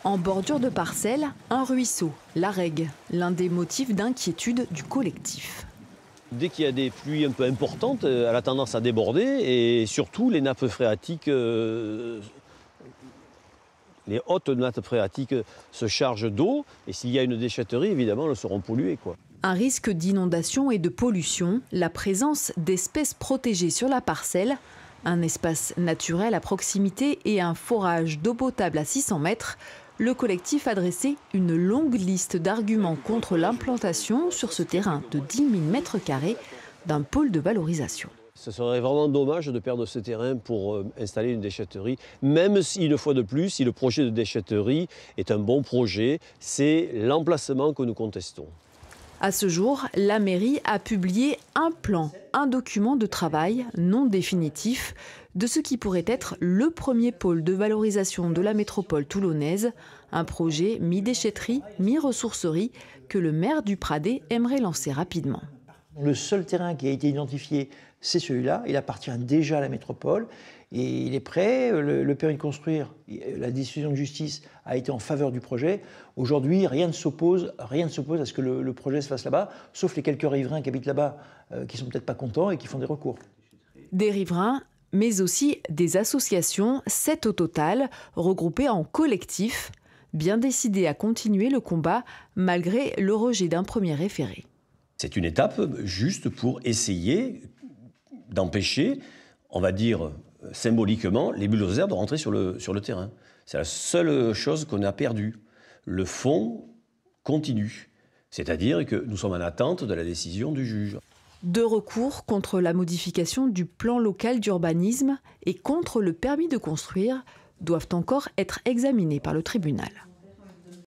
En bordure de parcelle, un ruisseau, la Règue, l'un des motifs d'inquiétude du collectif. Dès qu'il y a des pluies un peu importantes, elle a tendance à déborder et surtout les nappes phréatiques, les hautes nappes phréatiques se chargent d'eau et s'il y a une déchetterie, évidemment, elles seront polluées, quoi. Un risque d'inondation et de pollution, la présence d'espèces protégées sur la parcelle, un espace naturel à proximité et un forage d'eau potable à 600 mètres, le collectif a dressé une longue liste d'arguments contre l'implantation sur ce terrain de 10 000 m² d'un pôle de valorisation. Ce serait vraiment dommage de perdre ce terrain pour installer une déchetterie, même si, une fois de plus, si le projet de déchetterie est un bon projet, c'est l'emplacement que nous contestons. À ce jour, la mairie a publié un plan, un document de travail non définitif de ce qui pourrait être le premier pôle de valorisation de la métropole toulonnaise, un projet mi-déchetterie, mi-ressourcerie que le maire du Pradet aimerait lancer rapidement. Le seul terrain qui a été identifié, c'est celui-là. Il appartient déjà à la métropole et il est prêt. Le permis de construire, la décision de justice a été en faveur du projet. Aujourd'hui, rien ne s'oppose à ce que le projet se fasse là-bas, sauf les quelques riverains qui habitent là-bas qui sont peut-être pas contents et qui font des recours. Des riverains, mais aussi des associations, 7 au total, regroupées en collectif, bien décidées à continuer le combat malgré le rejet d'un premier référé. C'est une étape juste pour essayer d'empêcher, on va dire symboliquement, les bulldozers de rentrer sur le terrain. C'est la seule chose qu'on a perdue. Le fond continue, c'est-à-dire que nous sommes en attente de la décision du juge. 2 recours contre la modification du plan local d'urbanisme et contre le permis de construire doivent encore être examinés par le tribunal.